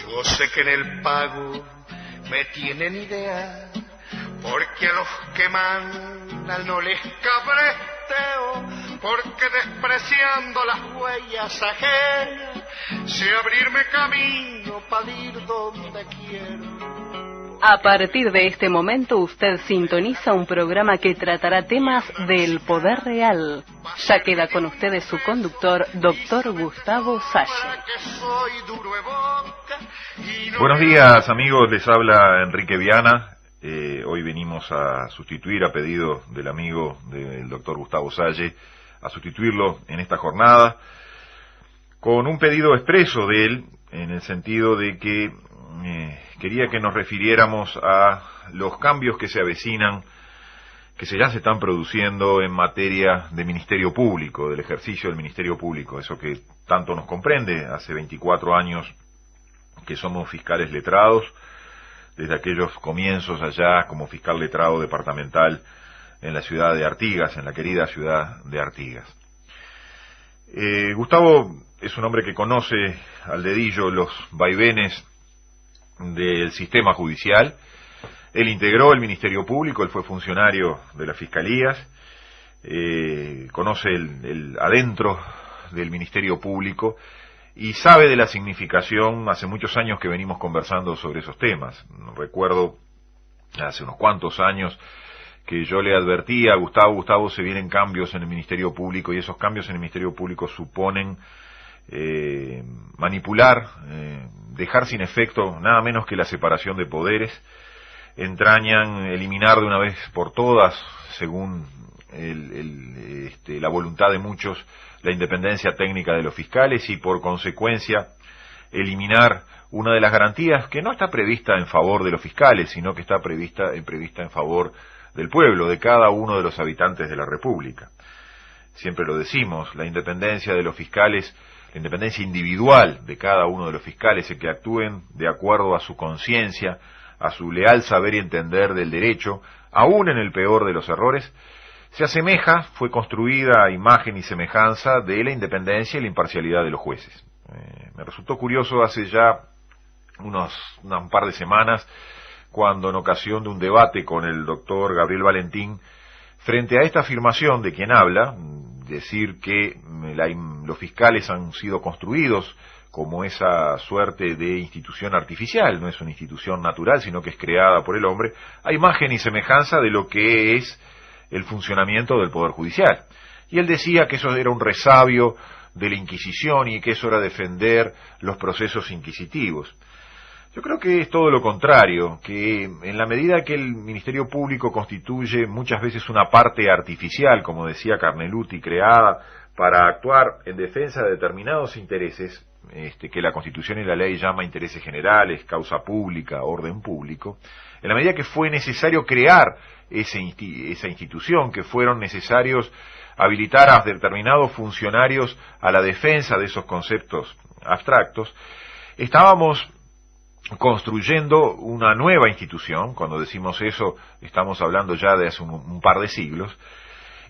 Yo sé que en el pago me tienen idea, porque a los que mandan no les cabresteo, porque despreciando las huellas ajenas, sé abrirme camino para ir donde quiero. A partir de este momento usted sintoniza un programa que tratará temas del poder real. Ya queda con ustedes su conductor, doctor Gustavo Salle. Buenos días amigos, les habla Enrique Viana. Hoy venimos a sustituir, a pedido del amigo del doctor Gustavo Salle, a sustituirlo en esta jornada, con un pedido expreso de él, en el sentido de que quería que nos refiriéramos a los cambios que se avecinan, que ya se están produciendo en materia de Ministerio Público, del ejercicio del Ministerio Público, eso que tanto nos comprende. Hace 24 años que somos fiscales letrados, desde aquellos comienzos allá como fiscal letrado departamental en la ciudad de Artigas, en la querida ciudad de Artigas. Gustavo es un hombre que conoce al dedillo los vaivenes del sistema judicial. Él integró el Ministerio Público, él fue funcionario de las fiscalías, conoce el adentro del Ministerio Público y sabe de la significación. Hace muchos años que venimos conversando sobre esos temas. Recuerdo hace unos cuantos años que yo le advertía a Gustavo, se vienen cambios en el Ministerio Público, y esos cambios en el Ministerio Público suponen manipular, dejar sin efecto nada menos que la separación de poderes, entrañan eliminar de una vez por todas, según la voluntad de muchos, la independencia técnica de los fiscales, y por consecuencia eliminar una de las garantías que no está prevista en favor de los fiscales, sino que está prevista en favor del pueblo, de cada uno de los habitantes de la República. Siempre lo decimos, la independencia de los fiscales, la independencia individual de cada uno de los fiscales, en que actúen de acuerdo a su conciencia, a su leal saber y entender del derecho, aún en el peor de los errores, se asemeja, fue construida a imagen y semejanza de la independencia y la imparcialidad de los jueces. Me resultó curioso hace ya un par de semanas, cuando en ocasión de un debate con el doctor Gabriel Valentín, frente a esta afirmación de quien habla, decir que los fiscales han sido construidos como esa suerte de institución artificial, no es una institución natural, sino que es creada por el hombre, a imagen y semejanza de lo que es el funcionamiento del Poder Judicial. Y él decía que eso era un resabio de la Inquisición y que eso era defender los procesos inquisitivos. Yo creo que es todo lo contrario, que en la medida que el Ministerio Público constituye muchas veces una parte artificial, como decía Carneluti, creada para actuar en defensa de determinados intereses, que la Constitución y la ley llama intereses generales, causa pública, orden público, en la medida que fue necesario crear esa institución, que fueron necesarios habilitar a determinados funcionarios a la defensa de esos conceptos abstractos, estábamos construyendo una nueva institución. Cuando decimos eso, estamos hablando ya de hace un par de siglos,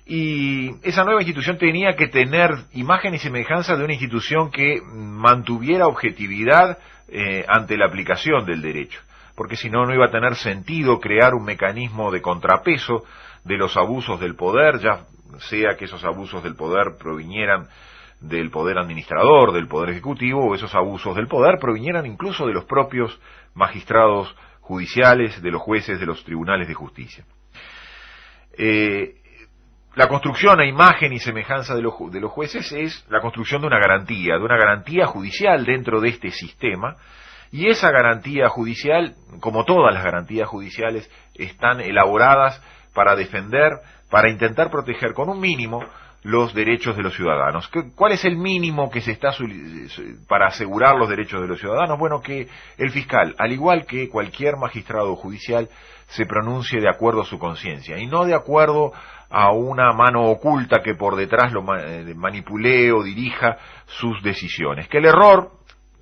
y esa nueva institución tenía que tener imagen y semejanza de una institución que mantuviera objetividad ante la aplicación del derecho, porque si no, no iba a tener sentido crear un mecanismo de contrapeso de los abusos del poder, ya sea que esos abusos del poder provinieran del poder administrador, del poder ejecutivo, o esos abusos del poder provinieran incluso de los propios magistrados judiciales, de los jueces, de los tribunales de justicia. La construcción a imagen y semejanza de los jueces es la construcción de una garantía judicial dentro de este sistema, y esa garantía judicial, como todas las garantías judiciales, están elaboradas para defender, para intentar proteger con un mínimo los derechos de los ciudadanos. ¿Cuál es el mínimo que se está para asegurar los derechos de los ciudadanos? Bueno, que el fiscal, al igual que cualquier magistrado judicial, se pronuncie de acuerdo a su conciencia y no de acuerdo a una mano oculta que por detrás lo manipulee o dirija sus decisiones. Que el error,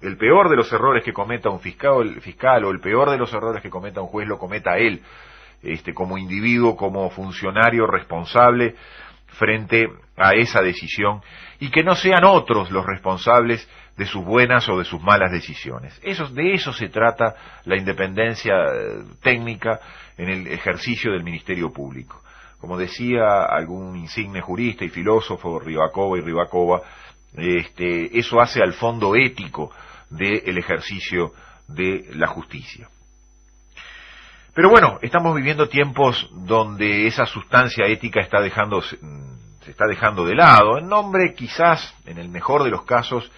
el peor de los errores que cometa un fiscal o el peor de los errores que cometa un juez lo cometa él, como individuo, como funcionario responsable, frente a esa decisión y que no sean otros los responsables de sus buenas o de sus malas decisiones. De eso se trata la independencia técnica en el ejercicio del Ministerio Público. Como decía algún insigne jurista y filósofo, Ribacova, eso hace al fondo ético del ejercicio de la justicia. Pero bueno, estamos viviendo tiempos donde esa sustancia ética se está dejando de lado, en nombre quizás, en el mejor de los casos,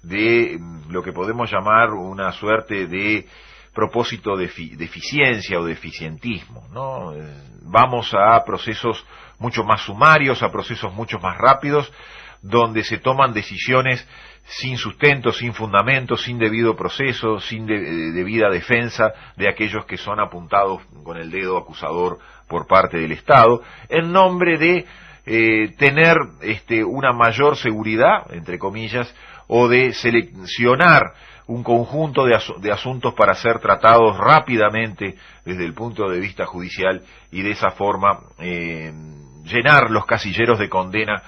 de lo que podemos llamar una suerte de propósito de eficiencia o de eficientismo, ¿no? Vamos a procesos mucho más sumarios, a procesos mucho más rápidos, donde se toman decisiones sin sustento, sin fundamento, sin debido proceso, sin debida defensa de aquellos que son apuntados con el dedo acusador por parte del Estado, en nombre de tener una mayor seguridad, entre comillas, o de seleccionar un conjunto de asuntos para ser tratados rápidamente desde el punto de vista judicial y de esa forma llenar los casilleros de condena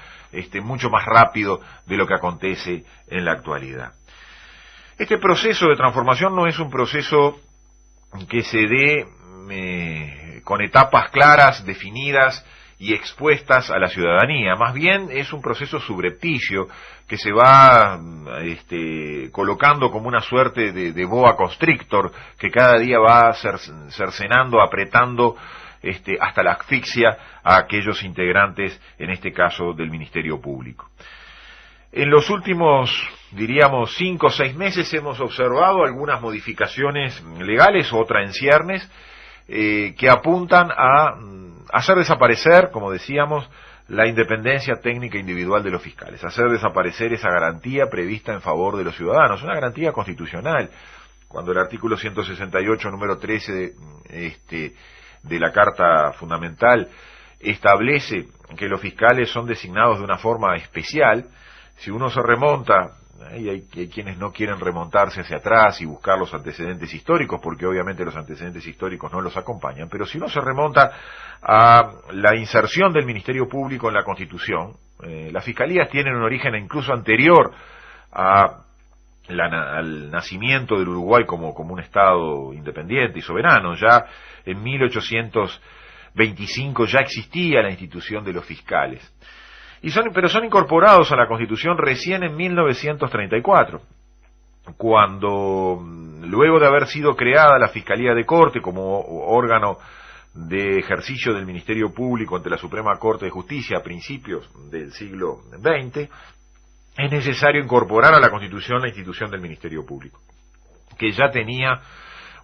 mucho más rápido de lo que acontece en la actualidad. Este proceso de transformación no es un proceso que se dé con etapas claras, definidas y expuestas a la ciudadanía. Más bien es un proceso subrepticio que se va colocando como una suerte de boa constrictor que cada día va cercenando, apretando hasta la asfixia a aquellos integrantes, en este caso del Ministerio Público. En los últimos, diríamos, 5 o 6 meses hemos observado algunas modificaciones legales, otra en ciernes, que apuntan a hacer desaparecer, como decíamos, la independencia técnica individual de los fiscales, hacer desaparecer esa garantía prevista en favor de los ciudadanos, una garantía constitucional. Cuando el artículo 168, número 13 de la Carta Fundamental establece que los fiscales son designados de una forma especial, si uno se remonta, y hay quienes no quieren remontarse hacia atrás y buscar los antecedentes históricos, porque obviamente los antecedentes históricos no los acompañan, pero si uno se remonta a la inserción del Ministerio Público en la Constitución, las fiscalías tienen un origen incluso anterior al nacimiento del Uruguay como un Estado independiente y soberano. Ya en 1825 ya existía la institución de los fiscales. Pero son incorporados a la Constitución recién en 1934, cuando, luego de haber sido creada la Fiscalía de Corte como órgano de ejercicio del Ministerio Público ante la Suprema Corte de Justicia a principios del siglo XX, es necesario incorporar a la Constitución la institución del Ministerio Público, que ya tenía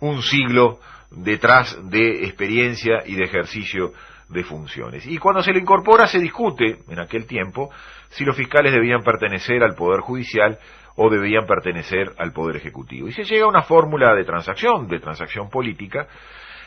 un siglo detrás de experiencia y de ejercicio de funciones. Y cuando se le incorpora se discute, en aquel tiempo, si los fiscales debían pertenecer al Poder Judicial o debían pertenecer al Poder Ejecutivo. Y se llega a una fórmula de transacción política,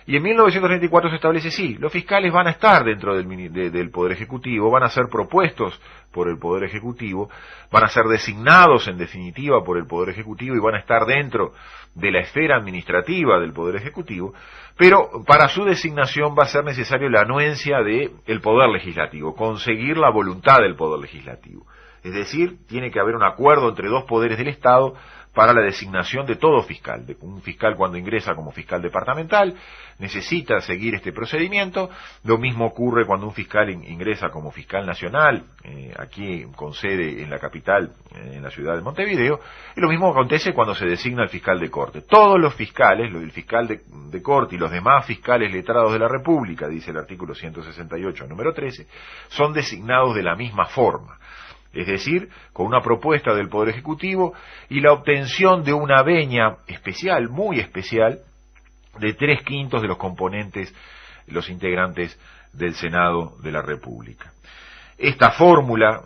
y en 1934 se establece, sí, los fiscales van a estar dentro del Poder Ejecutivo, van a ser propuestos por el Poder Ejecutivo, van a ser designados en definitiva por el Poder Ejecutivo y van a estar dentro de la esfera administrativa del Poder Ejecutivo, pero para su designación va a ser necesario la anuencia del Poder Legislativo, conseguir la voluntad del Poder Legislativo. Es decir, tiene que haber un acuerdo entre dos poderes del Estado para la designación de todo fiscal. Un fiscal, cuando ingresa como fiscal departamental, necesita seguir este procedimiento. Lo mismo ocurre cuando un fiscal ingresa como fiscal nacional, aquí con sede en la capital, en la ciudad de Montevideo, y lo mismo acontece cuando se designa el fiscal de corte. Todos los fiscales, el fiscal de corte y los demás fiscales letrados de la República, dice el artículo 168, número 13, son designados de la misma forma. Es decir, con una propuesta del Poder Ejecutivo y la obtención de una venia especial, muy especial, de 3/5 de los componentes, los integrantes del Senado de la República. Esta fórmula,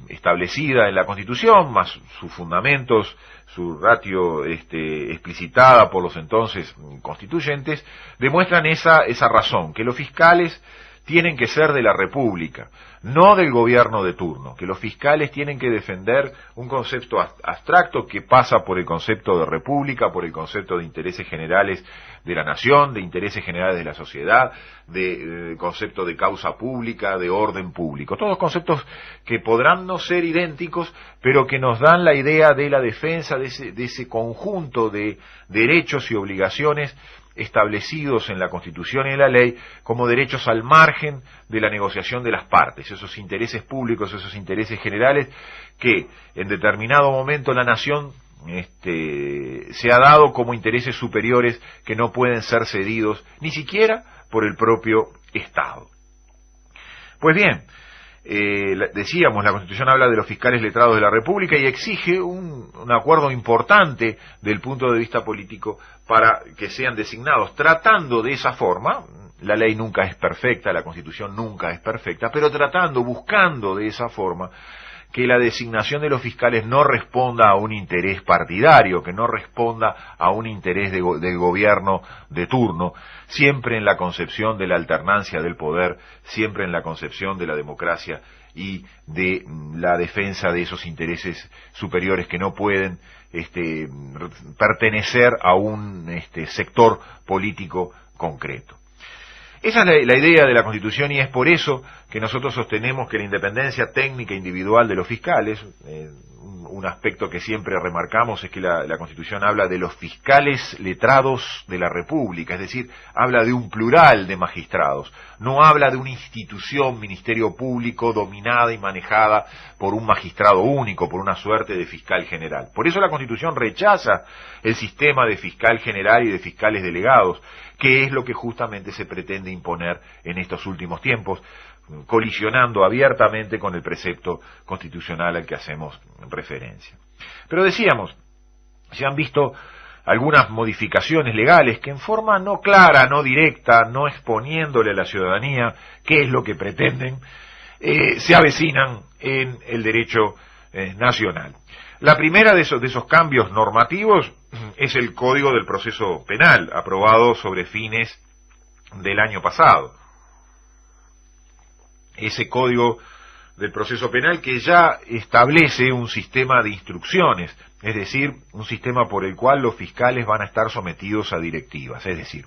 establecida en la Constitución, más sus fundamentos, su ratio explicitada por los entonces constituyentes, demuestran esa razón, que los fiscales tienen que ser de la República, no del gobierno de turno, que los fiscales tienen que defender un concepto abstracto que pasa por el concepto de república, por el concepto de intereses generales de la nación, de intereses generales de la sociedad, de concepto de causa pública, de orden público. Todos conceptos que podrán no ser idénticos, pero que nos dan la idea de la defensa de ese conjunto de derechos y obligaciones establecidos en la Constitución y en la ley como derechos al margen de la negociación de las partes, esos intereses públicos, esos intereses generales que en determinado momento la nación se ha dado como intereses superiores que no pueden ser cedidos ni siquiera por el propio Estado. Pues bien, decíamos, la Constitución habla de los fiscales letrados de la República y exige un acuerdo importante del punto de vista político para que sean designados, tratando de esa forma. La ley nunca es perfecta, la Constitución nunca es perfecta, pero buscando de esa forma que la designación de los fiscales no responda a un interés partidario, que no responda a un interés del gobierno de turno, siempre en la concepción de la alternancia del poder, siempre en la concepción de la democracia y de la defensa de esos intereses superiores que no pueden pertenecer a un sector político concreto. Esa es la idea de la Constitución y es por eso que nosotros sostenemos que la independencia técnica individual de los fiscales, un aspecto que siempre remarcamos es que la Constitución habla de los fiscales letrados de la República, es decir, habla de un plural de magistrados, no habla de una institución, ministerio público, dominada y manejada por un magistrado único, por una suerte de fiscal general. Por eso la Constitución rechaza el sistema de fiscal general y de fiscales delegados, que es lo que justamente se pretende imponer en estos últimos tiempos, colisionando abiertamente con el precepto constitucional al que hacemos referencia. Pero decíamos, se han visto algunas modificaciones legales que en forma no clara, no directa, no exponiéndole a la ciudadanía qué es lo que pretenden, se avecinan en el derecho nacional. La primera de esos cambios normativos es el Código del Proceso Penal, aprobado sobre fines del año pasado. Ese Código del Proceso Penal que ya establece un sistema de instrucciones, es decir, un sistema por el cual los fiscales van a estar sometidos a directivas, es decir,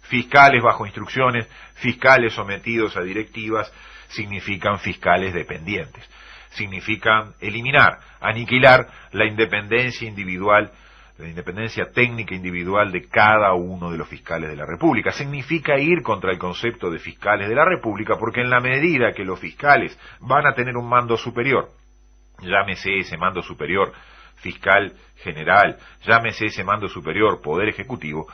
fiscales bajo instrucciones, fiscales sometidos a directivas, significan fiscales dependientes, significan eliminar, aniquilar la independencia individual, la independencia técnica individual de cada uno de los fiscales de la República. Significa ir contra el concepto de fiscales de la República, porque en la medida que los fiscales van a tener un mando superior, llámese ese mando superior fiscal general, llámese ese mando superior poder ejecutivo,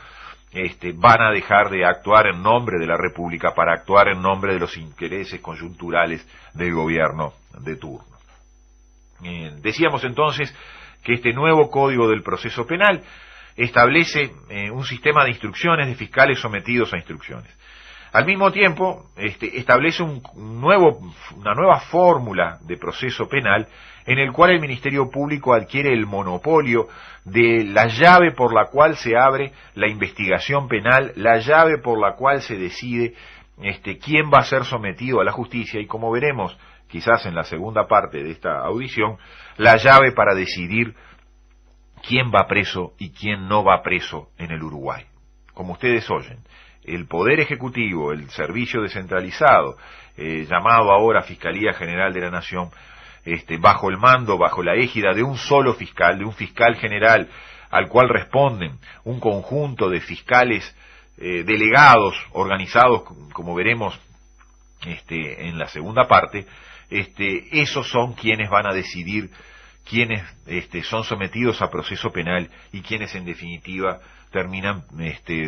van a dejar de actuar en nombre de la República para actuar en nombre de los intereses coyunturales del gobierno de turno. Decíamos entonces que este nuevo Código del Proceso Penal establece un sistema de instrucciones de fiscales sometidos a instrucciones. Al mismo tiempo, establece una nueva fórmula de proceso penal en el cual el Ministerio Público adquiere el monopolio de la llave por la cual se abre la investigación penal, la llave por la cual se decide quién va a ser sometido a la justicia y, como veremos quizás en la segunda parte de esta audición, la llave para decidir quién va preso y quién no va preso en el Uruguay. Como ustedes oyen, el Poder Ejecutivo, el servicio descentralizado, llamado ahora Fiscalía General de la Nación, bajo el mando, bajo la égida de un solo fiscal, de un fiscal general, al cual responden un conjunto de fiscales delegados, organizados, como veremos en la segunda parte, esos son quienes van a decidir quienes son sometidos a proceso penal y quienes en definitiva terminan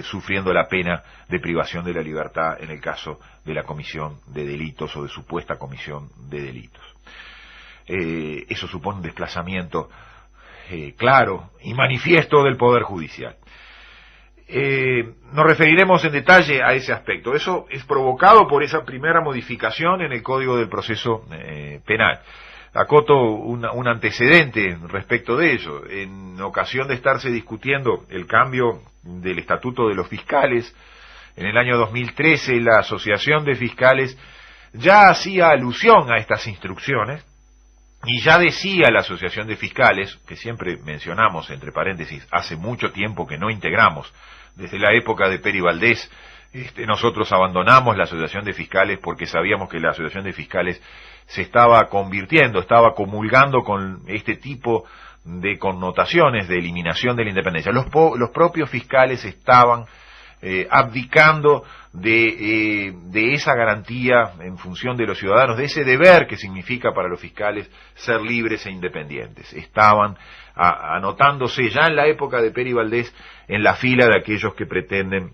sufriendo la pena de privación de la libertad en el caso de la comisión de delitos o de supuesta comisión de delitos. Eso supone un desplazamiento claro y manifiesto del Poder Judicial. Nos referiremos en detalle a ese aspecto. Eso es provocado por esa primera modificación en el Código del Proceso Penal. Acoto un antecedente respecto de ello. En ocasión de estarse discutiendo el cambio del estatuto de los fiscales, En el año 2013 la Asociación de Fiscales ya hacía alusión a estas instrucciones y ya decía la Asociación de Fiscales, que siempre mencionamos entre paréntesis, hace mucho tiempo que no integramos, desde la época de Peri Valdés, nosotros abandonamos la Asociación de Fiscales porque sabíamos que la Asociación de Fiscales se estaba convirtiendo, estaba comulgando con este tipo de connotaciones de eliminación de la independencia. Los propios fiscales estaban abdicando de esa garantía en función de los ciudadanos, de ese deber que significa para los fiscales ser libres e independientes. Estaban anotándose ya en la época de Peri Valdés en la fila de aquellos que pretenden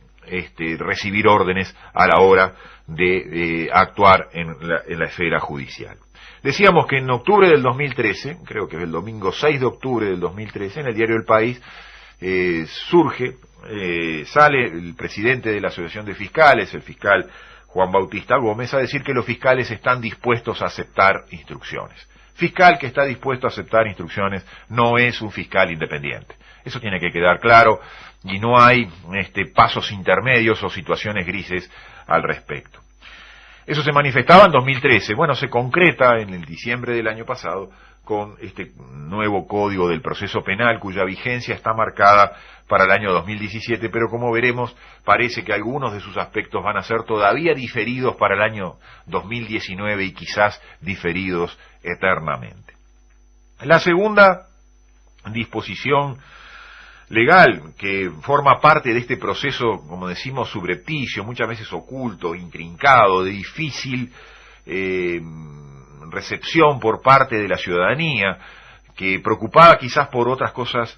recibir órdenes a la hora de actuar en la esfera judicial. Decíamos que en octubre del 2013, creo que es el domingo 6 de octubre del 2013, en el diario El País, sale el presidente de la Asociación de Fiscales, el fiscal Juan Bautista Gómez, a decir que los fiscales están dispuestos a aceptar instrucciones. Fiscal que está dispuesto a aceptar instrucciones no es un fiscal independiente. Eso tiene que quedar claro y no hay pasos intermedios o situaciones grises al respecto. Eso se manifestaba en 2013. Bueno, se concreta en el diciembre del año pasado con este nuevo Código del Proceso Penal, cuya vigencia está marcada para el año 2017, pero como veremos, parece que algunos de sus aspectos van a ser todavía diferidos para el año 2019 y quizás diferidos eternamente. La segunda disposición legal que forma parte de este proceso, como decimos, subrepticio, muchas veces oculto, intrincado, de difícil recepción por parte de la ciudadanía, que preocupada quizás por otras cosas,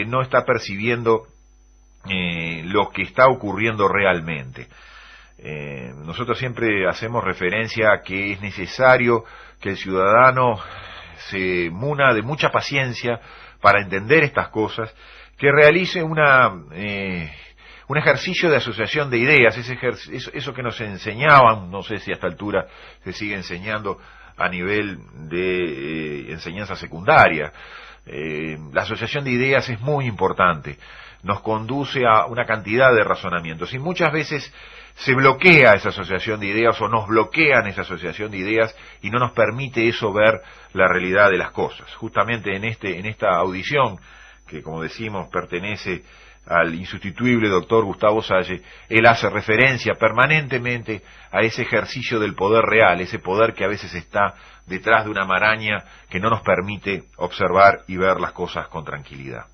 no está percibiendo lo que está ocurriendo realmente. Nosotros siempre hacemos referencia a que es necesario que el ciudadano se muna de mucha paciencia para entender estas cosas, que realice un ejercicio de asociación de ideas, eso que nos enseñaban, no sé si a esta altura se sigue enseñando a nivel de enseñanza secundaria. La asociación de ideas es muy importante, nos conduce a una cantidad de razonamientos y muchas veces se bloquea esa asociación de ideas o nos bloquean esa asociación de ideas y no nos permite eso ver la realidad de las cosas. Justamente en esta audición, que como decimos pertenece al insustituible doctor Gustavo Salle, él hace referencia permanentemente a ese ejercicio del poder real, ese poder que a veces está detrás de una maraña que no nos permite observar y ver las cosas con tranquilidad.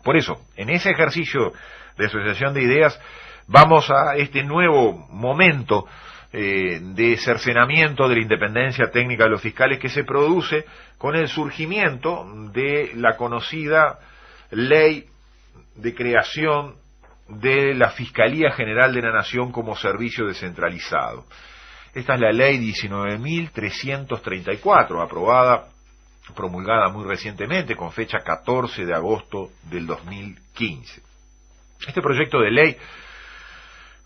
Por eso, en ese ejercicio de asociación de ideas, vamos a este nuevo momento de cercenamiento de la independencia técnica de los fiscales que se produce con el surgimiento de la conocida ley de creación de la Fiscalía General de la Nación como servicio descentralizado. Esta es la ley 19.334, promulgada muy recientemente, con fecha 14 de agosto del 2015. Este proyecto de ley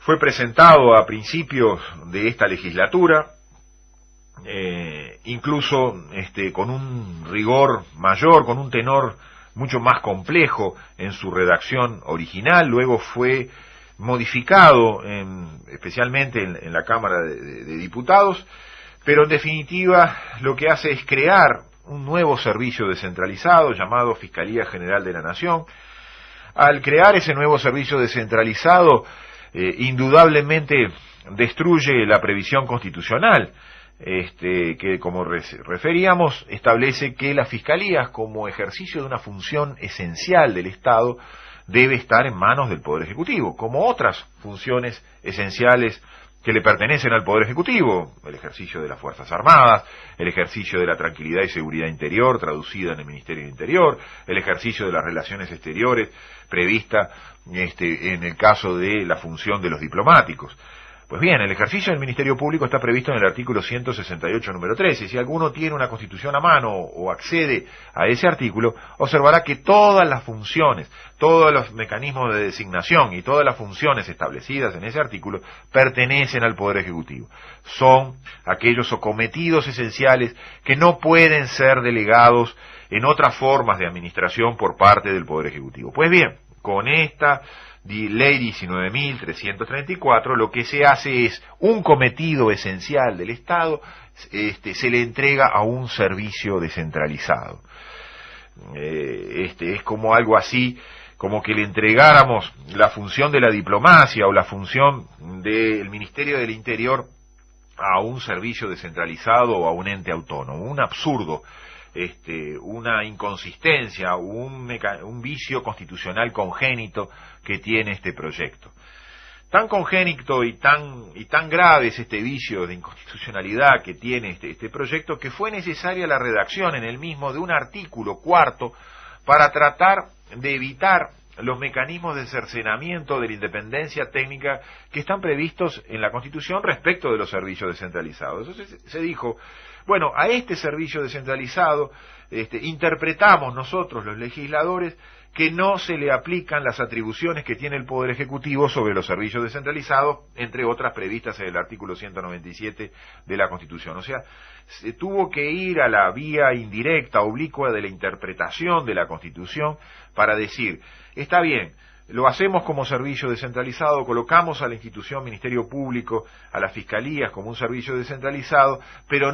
fue presentado a principios de esta legislatura, incluso con un rigor mayor, con un tenor mucho más complejo en su redacción original. Luego fue modificado especialmente en la Cámara de Diputados, pero en definitiva lo que hace es crear un nuevo servicio descentralizado llamado Fiscalía General de la Nación. Al crear ese nuevo servicio descentralizado, indudablemente destruye la previsión constitucional, que como referíamos establece que las fiscalías, como ejercicio de una función esencial del Estado, debe estar en manos del Poder Ejecutivo, como otras funciones esenciales que le pertenecen al Poder Ejecutivo: el ejercicio de las Fuerzas Armadas, el ejercicio de la tranquilidad y seguridad interior, traducida en el Ministerio del Interior, el ejercicio de las relaciones exteriores, prevista en el caso de la función de los diplomáticos. Pues bien, el ejercicio del Ministerio Público está previsto en el artículo 168, número 13. Si alguno tiene una Constitución a mano o accede a ese artículo, observará que todas las funciones, todos los mecanismos de designación y todas las funciones establecidas en ese artículo pertenecen al Poder Ejecutivo. Son aquellos cometidos esenciales que no pueden ser delegados en otras formas de administración por parte del Poder Ejecutivo. Pues bien, con esta ley 19.334, lo que se hace es un cometido esencial del Estado, se le entrega a un servicio descentralizado. Es como algo así, como que le entregáramos la función de la diplomacia o la función del Ministerio del Interior a un servicio descentralizado o a un ente autónomo. Un absurdo, una inconsistencia, un vicio constitucional congénito que tiene este proyecto. Tan congénito y tan grave es este vicio de inconstitucionalidad que tiene este proyecto, que fue necesaria la redacción en el mismo de un artículo cuarto para tratar de evitar los mecanismos de cercenamiento de la independencia técnica que están previstos en la Constitución respecto de los servicios descentralizados. Entonces se dijo, bueno, a este servicio descentralizado interpretamos nosotros, los legisladores, que no se le aplican las atribuciones que tiene el Poder Ejecutivo sobre los servicios descentralizados, entre otras previstas en el artículo 197 de la Constitución. O sea, se tuvo que ir a la vía indirecta, oblicua de la interpretación de la Constitución para decir, está bien, lo hacemos como servicio descentralizado, colocamos a la institución Ministerio Público, a las fiscalías como un servicio descentralizado, pero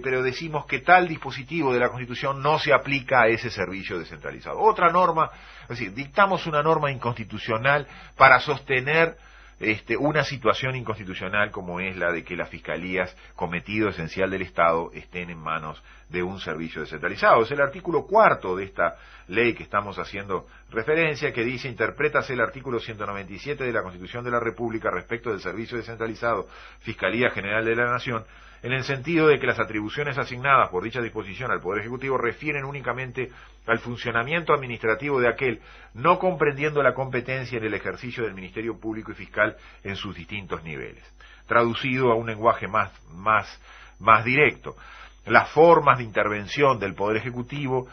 pero decimos que tal dispositivo de la Constitución no se aplica a ese servicio descentralizado. Otra norma, es decir, dictamos una norma inconstitucional para sostener una situación inconstitucional como es la de que las fiscalías, cometido esencial del Estado, estén en manos de un servicio descentralizado. Es el artículo cuarto de esta ley que estamos haciendo referencia, que dice, interprétase el artículo 197 de la Constitución de la República respecto del servicio descentralizado, Fiscalía General de la Nación, en el sentido de que las atribuciones asignadas por dicha disposición al Poder Ejecutivo refieren únicamente al funcionamiento administrativo de aquel, no comprendiendo la competencia en el ejercicio del Ministerio Público y Fiscal en sus distintos niveles. Traducido a un lenguaje más directo, las formas de intervención del Poder Ejecutivo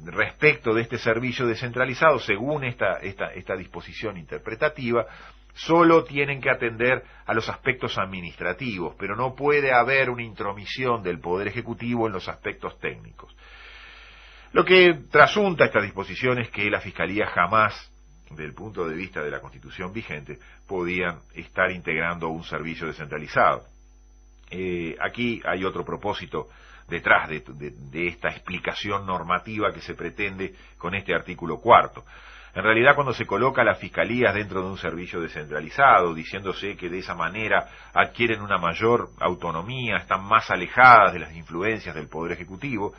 respecto de este servicio descentralizado, según esta disposición interpretativa, solo tienen que atender a los aspectos administrativos, pero no puede haber una intromisión del Poder Ejecutivo en los aspectos técnicos. Lo que trasunta esta disposición es que la Fiscalía jamás, desde el punto de vista de la Constitución vigente, podían estar integrando un servicio descentralizado. Aquí hay otro propósito detrás de esta explicación normativa que se pretende con este artículo cuarto. En realidad, cuando se coloca a las fiscalías dentro de un servicio descentralizado, diciéndose que de esa manera adquieren una mayor autonomía, están más alejadas de las influencias del Poder Ejecutivo,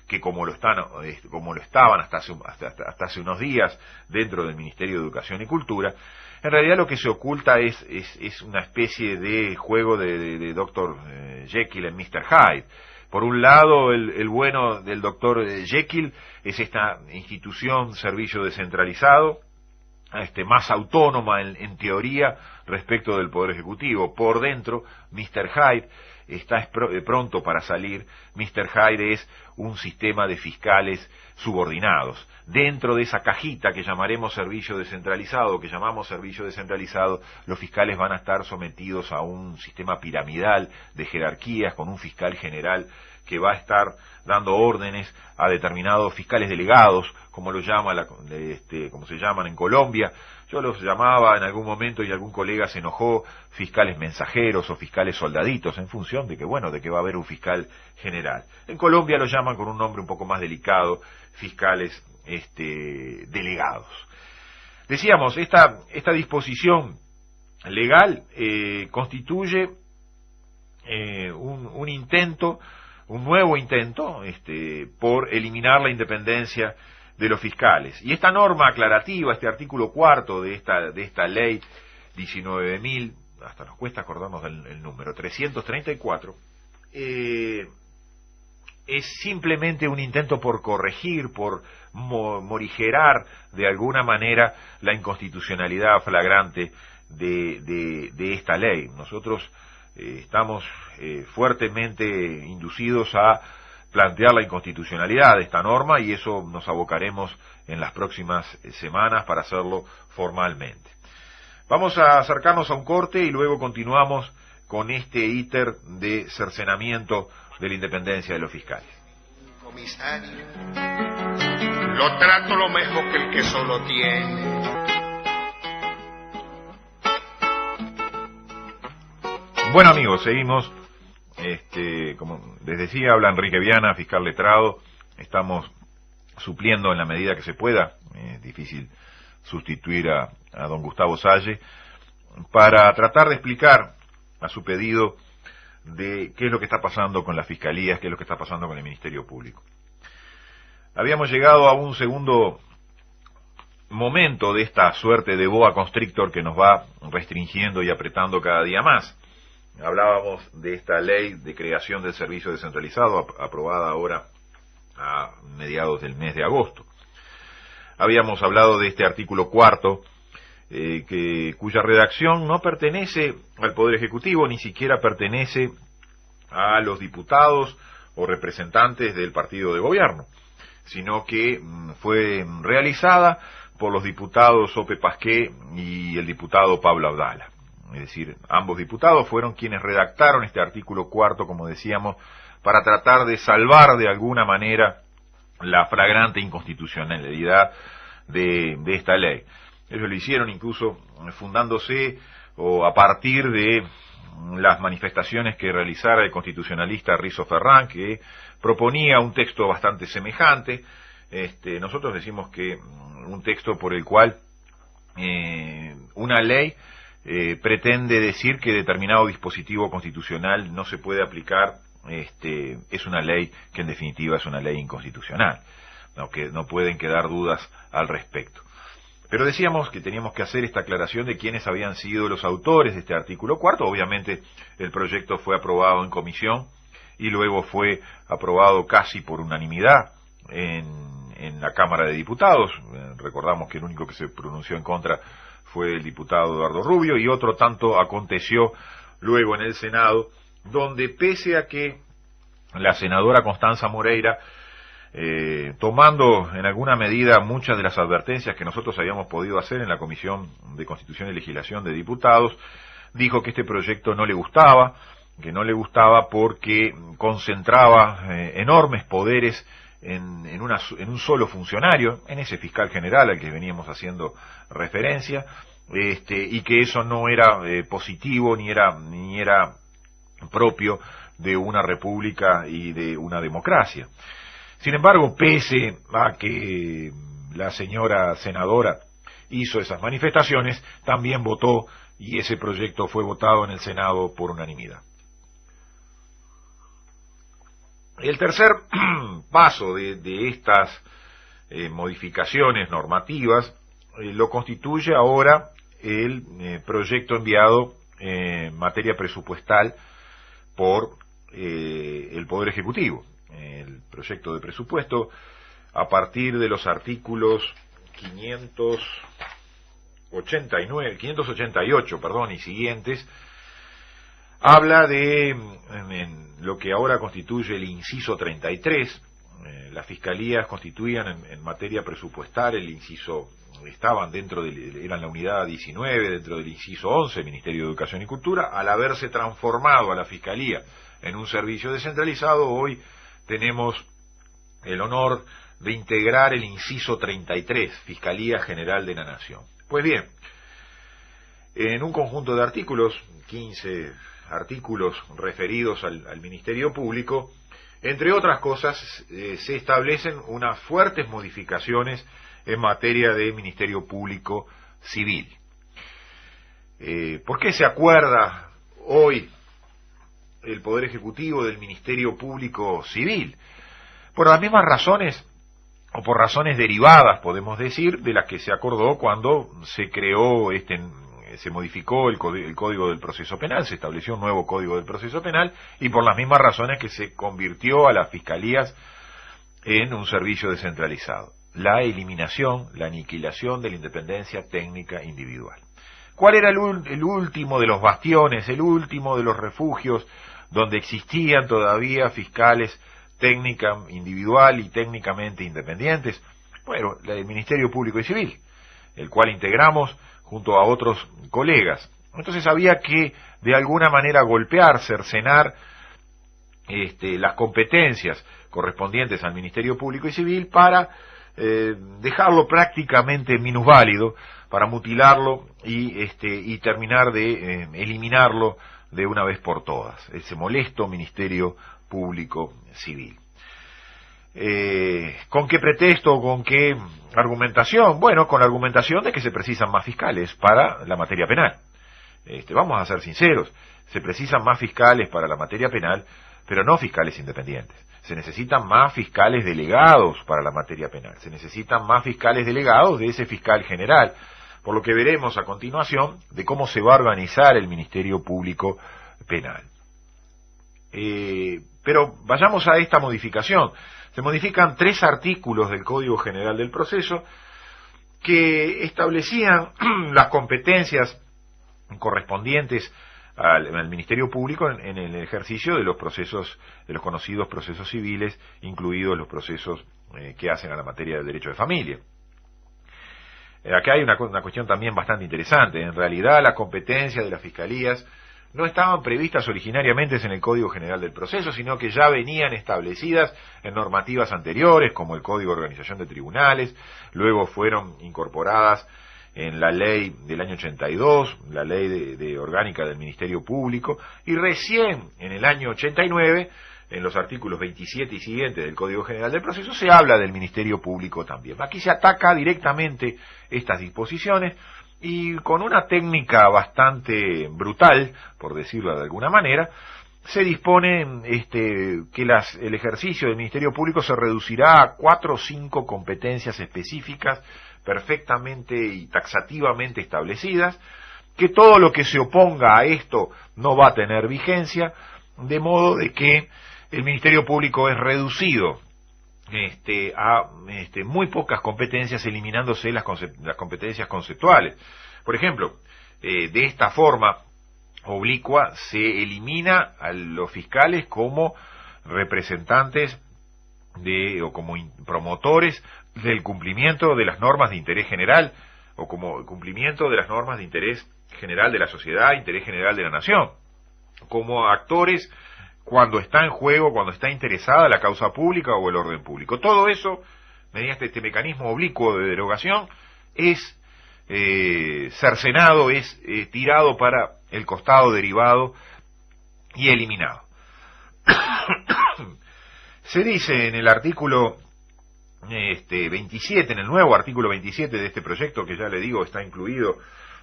que como lo estaban hasta hace unos días dentro del Ministerio de Educación y Cultura, en realidad lo que se oculta es una especie de juego de Dr. Jekyll en Mr. Hyde. Por un lado, el bueno del doctor Jekyll es esta institución, servicio descentralizado, más autónoma en teoría respecto del Poder Ejecutivo. Por dentro, Mr. Hyde está pronto para salir. Mr. Hyde es un sistema de fiscales subordinados. Dentro de esa cajita que llamaremos servicio descentralizado, que llamamos servicio descentralizado, los fiscales van a estar sometidos a un sistema piramidal de jerarquías, con un fiscal general que va a estar dando órdenes a determinados fiscales delegados, como como se llaman en Colombia. Yo los llamaba en algún momento y algún colega se enojó, fiscales mensajeros o fiscales soldaditos, en función de que va a haber un fiscal general. En Colombia lo llaman con un nombre un poco más delicado, fiscales delegados. Decíamos, esta disposición legal constituye un nuevo intento por eliminar la independencia de los fiscales. Y esta norma aclarativa, este artículo cuarto de esta ley 19.000, hasta nos cuesta acordarnos del número, 334, es simplemente un intento por corregir, por morigerar de alguna manera la inconstitucionalidad flagrante de esta ley. Nosotros estamos fuertemente inducidos a plantear la inconstitucionalidad de esta norma y eso nos abocaremos en las próximas semanas para hacerlo formalmente. Vamos a acercarnos a un corte y luego continuamos con este íter de cercenamiento de la independencia de los fiscales. Comisario, lo trato lo mismo que el que solo tiene. Bueno amigos, seguimos. Como les decía, habla Enrique Viana, fiscal letrado. Estamos supliendo en la medida que se pueda, es difícil sustituir a don Gustavo Salle, para tratar de explicar a su pedido de qué es lo que está pasando con las fiscalías, qué es lo que está pasando con el Ministerio Público. Habíamos llegado a un segundo momento de esta suerte de boa constrictor que nos va restringiendo y apretando cada día más. Hablábamos de esta ley de creación del servicio descentralizado, aprobada ahora a mediados del mes de agosto. Habíamos hablado de este artículo cuarto, cuya redacción no pertenece al Poder Ejecutivo, ni siquiera pertenece a los diputados o representantes del partido de gobierno, sino que fue realizada por los diputados Ope Pasqué y el diputado Pablo Abdala. Es decir, ambos diputados fueron quienes redactaron este artículo cuarto, como decíamos, para tratar de salvar de alguna manera la flagrante inconstitucionalidad de esta ley. Ellos lo hicieron incluso fundándose o a partir de las manifestaciones que realizara el constitucionalista Rizo Ferrán, que proponía un texto bastante semejante. Nosotros decimos que un texto por el cual una ley pretende decir que determinado dispositivo constitucional no se puede aplicar, es una ley que en definitiva es una ley inconstitucional, que no pueden quedar dudas al respecto. Pero decíamos que teníamos que hacer esta aclaración de quiénes habían sido los autores de este artículo cuarto. Obviamente el proyecto fue aprobado en comisión y luego fue aprobado casi por unanimidad en la Cámara de Diputados. Recordamos que el único que se pronunció en contra fue el diputado Eduardo Rubio, y otro tanto aconteció luego en el Senado, donde pese a que la senadora Constanza Moreira, tomando en alguna medida muchas de las advertencias que nosotros habíamos podido hacer en la Comisión de Constitución y Legislación de Diputados, dijo que este proyecto no le gustaba, porque concentraba enormes poderes en un solo funcionario, en ese fiscal general al que veníamos haciendo referencia, y que eso no era positivo ni era propio de una república y de una democracia. Sin embargo, pese a que la señora senadora hizo esas manifestaciones, también votó, y ese proyecto fue votado en el Senado por unanimidad. El tercer paso de estas modificaciones normativas lo constituye ahora el proyecto enviado en materia presupuestal por el Poder Ejecutivo. El proyecto de presupuesto, a partir de los artículos 588, y siguientes, habla de en lo que ahora constituye el inciso 33. Las fiscalías constituían en materia presupuestal el inciso, eran la unidad 19 dentro del inciso 11, Ministerio de Educación y Cultura. Al haberse transformado a la fiscalía en un servicio descentralizado, hoy tenemos el honor de integrar el inciso 33, Fiscalía General de la Nación. Pues bien, en un conjunto de artículos, 15 artículos referidos al Ministerio Público, entre otras cosas, se establecen unas fuertes modificaciones en materia de Ministerio Público Civil. ¿Por qué se acuerda hoy el Poder Ejecutivo del Ministerio Público Civil? Por las mismas razones, o por razones derivadas, podemos decir, de las que se acordó cuando se creó se modificó el Código del Proceso Penal, se estableció un nuevo Código del Proceso Penal, y por las mismas razones que se convirtió a las fiscalías en un servicio descentralizado: la eliminación, la aniquilación de la independencia técnica individual. ¿Cuál era el último de los bastiones, el último de los refugios donde existían todavía fiscales técnica individual y técnicamente independientes? Bueno, el Ministerio Público y Civil, el cual integramos junto a otros colegas. Entonces había que de alguna manera golpear, cercenar las competencias correspondientes al Ministerio Público y Civil para dejarlo prácticamente minusválido para mutilarlo y terminar de eliminarlo de una vez por todas, ese molesto Ministerio Público Civil. ¿Con qué pretexto o con qué argumentación? Bueno, con la argumentación de que se precisan más fiscales para la materia penal. Vamos a ser sinceros, se precisan más fiscales para la materia penal, pero no fiscales independientes. Se necesitan más fiscales delegados para la materia penal, se necesitan más fiscales delegados de ese fiscal general, por lo que veremos a continuación de cómo se va a organizar el Ministerio Público Penal. Pero vayamos a esta modificación. Se modifican 3 artículos del Código General del Proceso que establecían las competencias correspondientes al Ministerio Público en el ejercicio de los procesos, de los conocidos procesos civiles, incluidos los procesos que hacen a la materia del derecho de familia. Acá hay una cuestión también bastante interesante. En realidad, las competencias de las fiscalías no estaban previstas originariamente en el Código General del Proceso, sino que ya venían establecidas en normativas anteriores, como el Código de Organización de Tribunales, luego fueron incorporadas en la ley del año 82, la ley de orgánica del Ministerio Público, y recién en el año 89, en los artículos 27 y siguientes del Código General del Proceso, se habla del Ministerio Público también. Aquí se ataca directamente estas disposiciones, y con una técnica bastante brutal, por decirlo de alguna manera, se dispone que el ejercicio del Ministerio Público se reducirá a 4 o 5 competencias específicas perfectamente y taxativamente establecidas, que todo lo que se oponga a esto no va a tener vigencia, de modo de que el Ministerio Público es reducido a muy pocas competencias, eliminándose las competencias conceptuales. Por ejemplo, de esta forma oblicua se elimina a los fiscales como representantes o como promotores del cumplimiento de las normas de interés general, o como cumplimiento de las normas de interés general de la sociedad, interés general de la nación, como actores cuando está en juego, cuando está interesada la causa pública o el orden público. Todo eso, mediante este mecanismo oblicuo de derogación, es cercenado, es tirado para el costado derivado y eliminado. Se dice en el artículo 27, en el nuevo artículo 27 de este proyecto, que ya le digo está incluido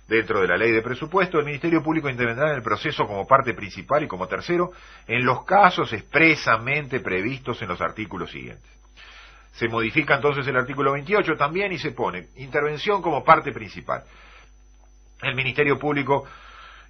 dentro de la ley de presupuesto, el Ministerio Público intervendrá en el proceso como parte principal y como tercero en los casos expresamente previstos en los artículos siguientes. Se modifica entonces el artículo 28 también y se pone intervención como parte principal. El Ministerio Público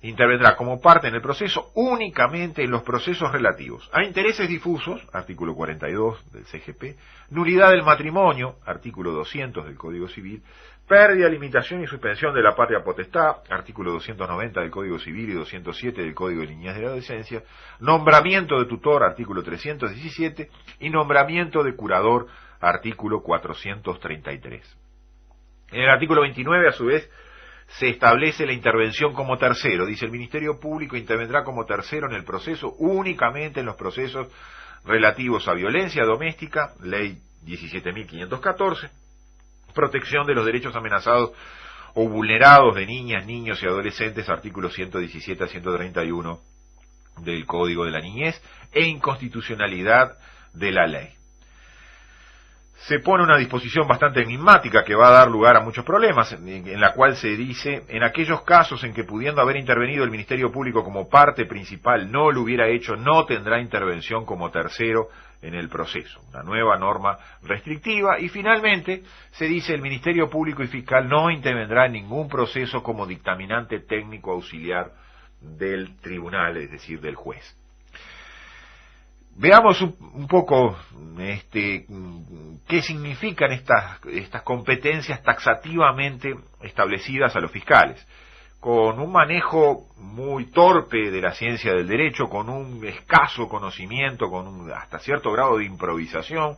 intervendrá como parte en el proceso únicamente en los procesos relativos a intereses difusos, artículo 42 del CGP, nulidad del matrimonio, artículo 200 del Código Civil, pérdida, limitación y suspensión de la patria potestad, artículo 290 del Código Civil y 207 del Código de Niñez de la Adolescencia, nombramiento de tutor, artículo 317, y nombramiento de curador, artículo 433. En el artículo 29, a su vez, se establece la intervención como tercero. Dice: el Ministerio Público intervendrá como tercero en el proceso únicamente en los procesos relativos a violencia doméstica, ley 17.514, protección de los derechos amenazados o vulnerados de niñas, niños y adolescentes, artículos 117 a 131 del Código de la Niñez, e inconstitucionalidad de la ley. Se pone una disposición bastante enigmática que va a dar lugar a muchos problemas, en la cual se dice: en aquellos casos en que, pudiendo haber intervenido el Ministerio Público como parte principal, no lo hubiera hecho, no tendrá intervención como tercero en el proceso. Una nueva norma restrictiva. Y finalmente se dice: el Ministerio Público y Fiscal no intervendrá en ningún proceso como dictaminante técnico auxiliar del tribunal, es decir, del juez. Veamos un poco qué significan estas competencias taxativamente establecidas a los fiscales. Con un manejo muy torpe de la ciencia del derecho, con un escaso conocimiento, con hasta cierto grado de improvisación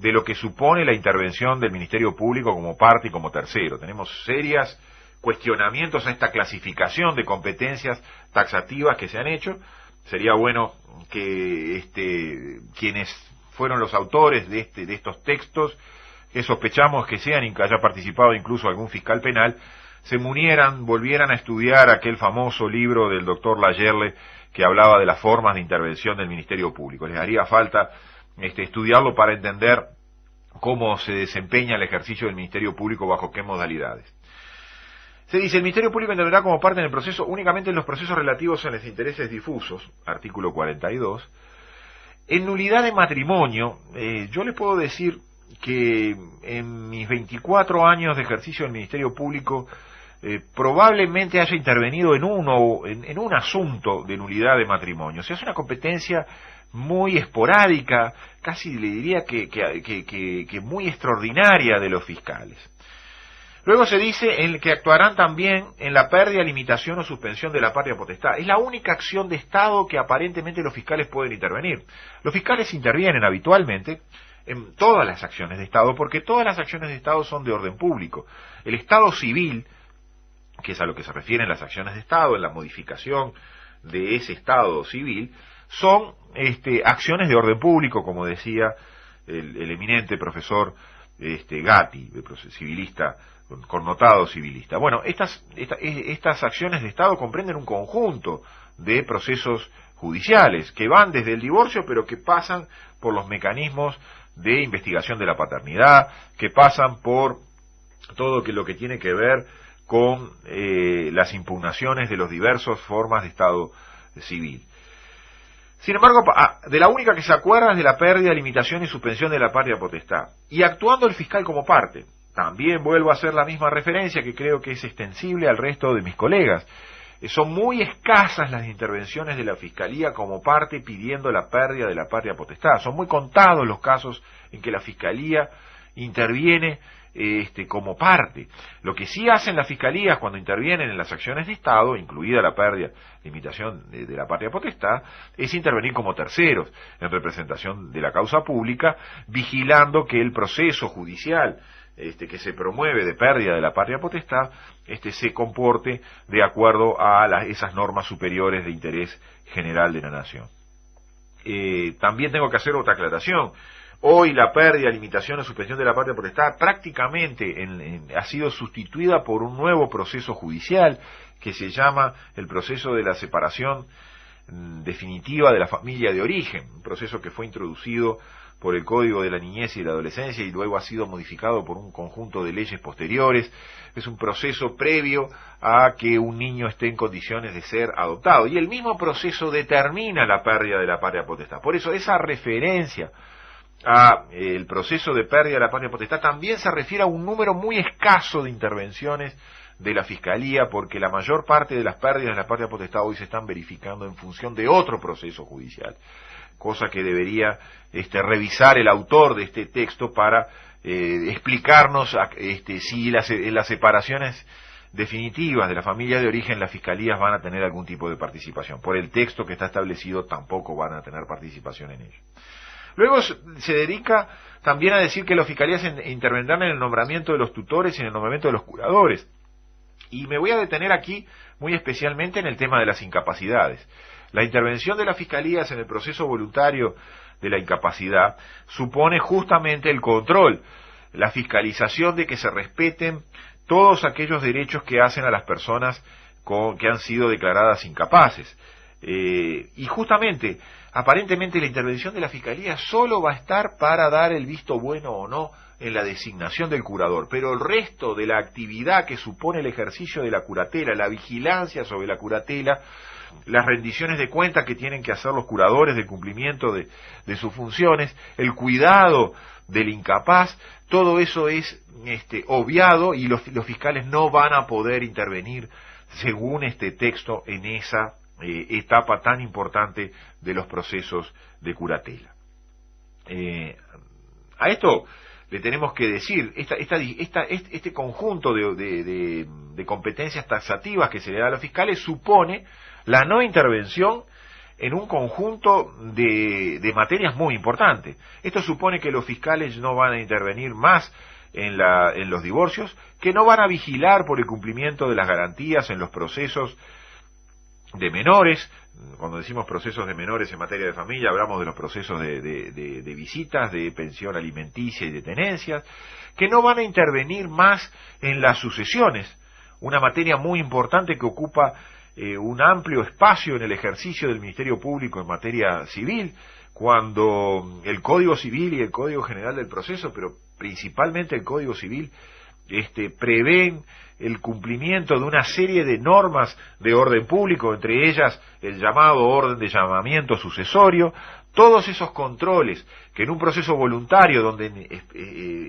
de lo que supone la intervención del Ministerio Público como parte y como tercero. Tenemos serios cuestionamientos a esta clasificación de competencias taxativas que se han hecho. Sería bueno que quienes fueron los autores de estos textos que sospechamos que sean y que haya participado incluso algún fiscal penal, se volvieran a estudiar aquel famoso libro del doctor Layerle que hablaba de las formas de intervención del Ministerio Público. Les haría falta estudiarlo para entender cómo se desempeña el ejercicio del Ministerio Público, bajo qué modalidades. Se dice, el Ministerio Público intervendrá como parte en el proceso únicamente en los procesos relativos a los intereses difusos, artículo 42. En nulidad de matrimonio, yo le puedo decir que en mis 24 años de ejercicio del Ministerio Público, probablemente haya intervenido en un asunto de nulidad de matrimonio. O sea, es una competencia muy esporádica, casi le diría que muy extraordinaria de los fiscales. Luego se dice que actuarán también en la pérdida, limitación o suspensión de la patria potestad. Es la única acción de Estado que aparentemente los fiscales pueden intervenir. Los fiscales intervienen habitualmente en todas las acciones de Estado, porque todas las acciones de Estado son de orden público. El Estado civil, que es a lo que se refieren las acciones de Estado, en la modificación de ese Estado civil, son acciones de orden público, como decía el eminente profesor Gatti, civilista, connotado civilista. Bueno, estas acciones de Estado comprenden un conjunto de procesos judiciales que van desde el divorcio, pero que pasan por los mecanismos de investigación de la paternidad, que pasan por todo lo que tiene que ver con las impugnaciones de los diversos formas de Estado civil. Sin embargo, de la única que se acuerda es de la pérdida, limitación y suspensión de la patria potestad. Y actuando el fiscal como parte. También vuelvo a hacer la misma referencia que creo que es extensible al resto de mis colegas. Son muy escasas las intervenciones de la Fiscalía como parte pidiendo la pérdida de la patria potestad. Son muy contados los casos en que la Fiscalía interviene como parte. Lo que sí hacen las Fiscalías cuando intervienen en las acciones de Estado, incluida la pérdida, limitación de la patria potestad, es intervenir como terceros en representación de la causa pública, vigilando que el proceso judicial que se promueve de pérdida de la patria potestad, se comporte de acuerdo a esas normas superiores de interés general de la nación. También tengo que hacer otra aclaración. Hoy la pérdida, limitación o suspensión de la patria potestad prácticamente ha sido sustituida por un nuevo proceso judicial que se llama el proceso de la separación definitiva de la familia de origen, un proceso que fue introducido por el Código de la Niñez y la Adolescencia y luego ha sido modificado por un conjunto de leyes posteriores. Es un proceso previo a que un niño esté en condiciones de ser adoptado y el mismo proceso determina la pérdida de la patria potestad. Por eso esa referencia a el proceso de pérdida de la patria potestad también se refiere a un número muy escaso de intervenciones de la Fiscalía, porque la mayor parte de las pérdidas de la patria potestad hoy se están verificando en función de otro proceso judicial, cosa que debería revisar el autor de este texto para explicarnos si las separaciones definitivas de la familia de origen las Fiscalías van a tener algún tipo de participación. Por el texto que está establecido tampoco van a tener participación en ello. Luego se dedica también a decir que las Fiscalías intervendrán en el nombramiento de los tutores y en el nombramiento de los curadores. Y me voy a detener aquí muy especialmente en el tema de las incapacidades. La intervención de las Fiscalías en el proceso voluntario de la incapacidad supone justamente el control, la fiscalización de que se respeten todos aquellos derechos que hacen a las personas que han sido declaradas incapaces. Y justamente, aparentemente la intervención de la Fiscalía solo va a estar para dar el visto bueno o no en la designación del curador, pero el resto de la actividad que supone el ejercicio de la curatela, la vigilancia sobre la curatela, las rendiciones de cuentas que tienen que hacer los curadores del cumplimiento de sus funciones, el cuidado del incapaz, todo eso es obviado y los fiscales no van a poder intervenir según este texto en esa etapa tan importante de los procesos de curatela. A esto le tenemos que decir, este conjunto de competencias taxativas que se le da a los fiscales supone la no intervención en un conjunto de materias muy importantes. Esto supone que los fiscales no van a intervenir más en los divorcios, que no van a vigilar por el cumplimiento de las garantías en los procesos de menores. Cuando decimos procesos de menores en materia de familia, hablamos de los procesos de visitas, de pensión alimenticia y de tenencias, que no van a intervenir más en las sucesiones, una materia muy importante que ocupa un amplio espacio en el ejercicio del Ministerio Público en materia civil, cuando el Código Civil y el Código General del Proceso, pero principalmente el Código Civil, prevén el cumplimiento de una serie de normas de orden público, entre ellas el llamado orden de llamamiento sucesorio, todos esos controles que en un proceso voluntario donde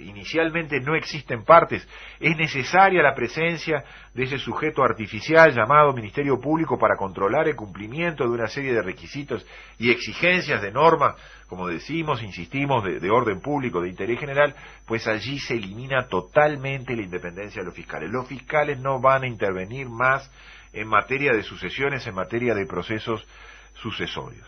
inicialmente no existen partes, es necesaria la presencia de ese sujeto artificial llamado Ministerio Público para controlar el cumplimiento de una serie de requisitos y exigencias de normas, como decimos, insistimos, de orden público, de interés general, pues allí se elimina totalmente la independencia de los fiscales. Los fiscales no van a intervenir más en materia de sucesiones, en materia de procesos sucesorios.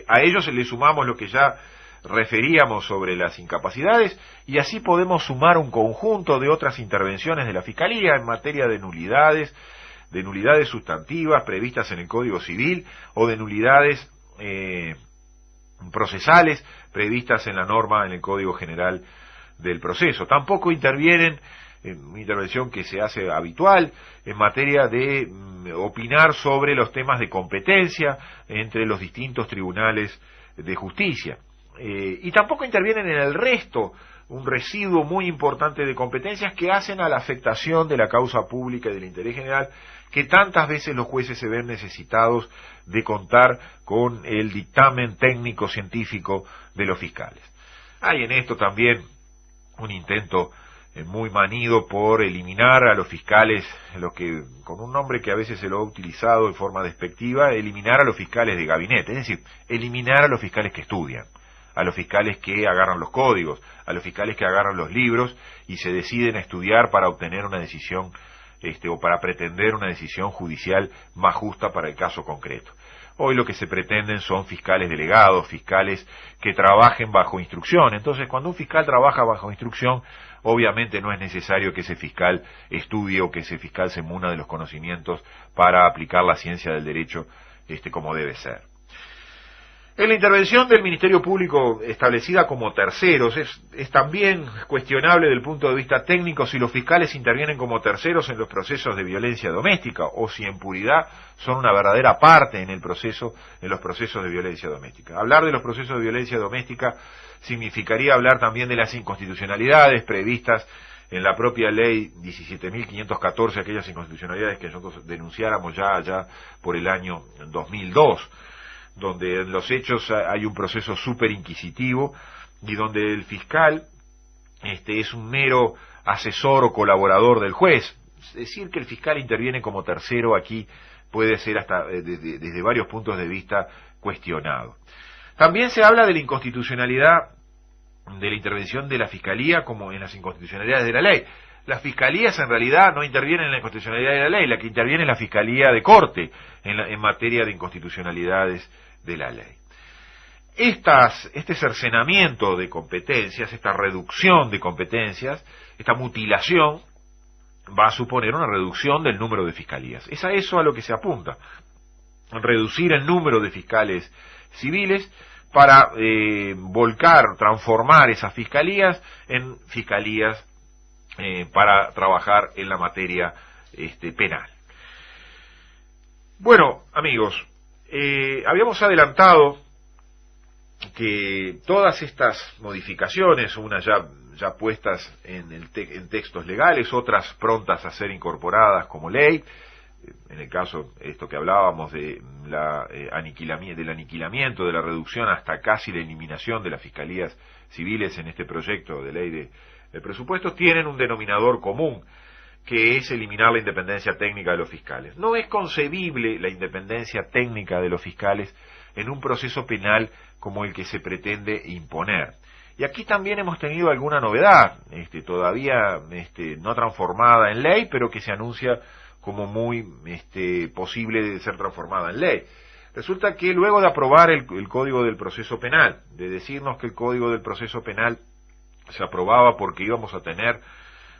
A ellos le sumamos lo que ya referíamos sobre las incapacidades, y así podemos sumar un conjunto de otras intervenciones de la Fiscalía en materia de nulidades sustantivas previstas en el Código Civil o de nulidades procesales previstas en la norma en el Código General del Proceso. Tampoco intervienen, en una intervención que se hace habitual, en materia de opinar sobre los temas de competencia entre los distintos tribunales de justicia. Y tampoco intervienen en el resto, un residuo muy importante de competencias que hacen a la afectación de la causa pública y del interés general, que tantas veces los jueces se ven necesitados de contar con el dictamen técnico-científico de los fiscales. Hay en esto también un intento muy manido por eliminar a los fiscales, lo que con un nombre que a veces se lo ha utilizado de forma despectiva, eliminar a los fiscales de gabinete, es decir, eliminar a los fiscales que estudian, a los fiscales que agarran los códigos, a los fiscales que agarran los libros y se deciden a estudiar para obtener una decisión o para pretender una decisión judicial más justa para el caso concreto. Hoy lo que se pretenden son fiscales delegados, fiscales que trabajen bajo instrucción. Entonces, cuando un fiscal trabaja bajo instrucción, obviamente no es necesario que ese fiscal estudie o que ese fiscal se muna de los conocimientos para aplicar la ciencia del derecho como debe ser. En la intervención del Ministerio Público establecida como terceros, es también cuestionable desde el punto de vista técnico si los fiscales intervienen como terceros en los procesos de violencia doméstica o si en puridad son una verdadera parte en los procesos de violencia doméstica. Hablar de los procesos de violencia doméstica significaría hablar también de las inconstitucionalidades previstas en la propia ley 17.514, aquellas inconstitucionalidades que nosotros denunciáramos ya allá por el año 2002. Donde en los hechos hay un proceso súper inquisitivo y donde el fiscal es un mero asesor o colaborador del juez. Es decir, que el fiscal interviene como tercero aquí puede ser hasta desde varios puntos de vista cuestionado. También se habla de la inconstitucionalidad de la intervención de la Fiscalía como en las inconstitucionalidades de la ley. Las fiscalías en realidad no intervienen en la inconstitucionalidad de la ley, la que interviene es la Fiscalía de Corte en materia de inconstitucionalidades de la ley. Este cercenamiento de competencias, esta reducción de competencias, esta mutilación, va a suponer una reducción del número de fiscalías. Es a eso a lo que se apunta, reducir el número de fiscales civiles para transformar esas fiscalías en fiscalías para trabajar en la materia penal. Bueno, amigos, habíamos adelantado que todas estas modificaciones, unas ya puestas en textos legales, otras prontas a ser incorporadas como ley, en el caso esto que hablábamos del aniquilamiento, de la reducción hasta casi la eliminación de las fiscalías civiles en este proyecto de ley de presupuestos, tienen un denominador común, que es eliminar la independencia técnica de los fiscales. No es concebible la independencia técnica de los fiscales en un proceso penal como el que se pretende imponer. Y aquí también hemos tenido alguna novedad, todavía no transformada en ley, pero que se anuncia como muy posible de ser transformada en ley. Resulta que luego de aprobar el Código del Proceso Penal, de decirnos que el Código del Proceso Penal se aprobaba porque íbamos a tener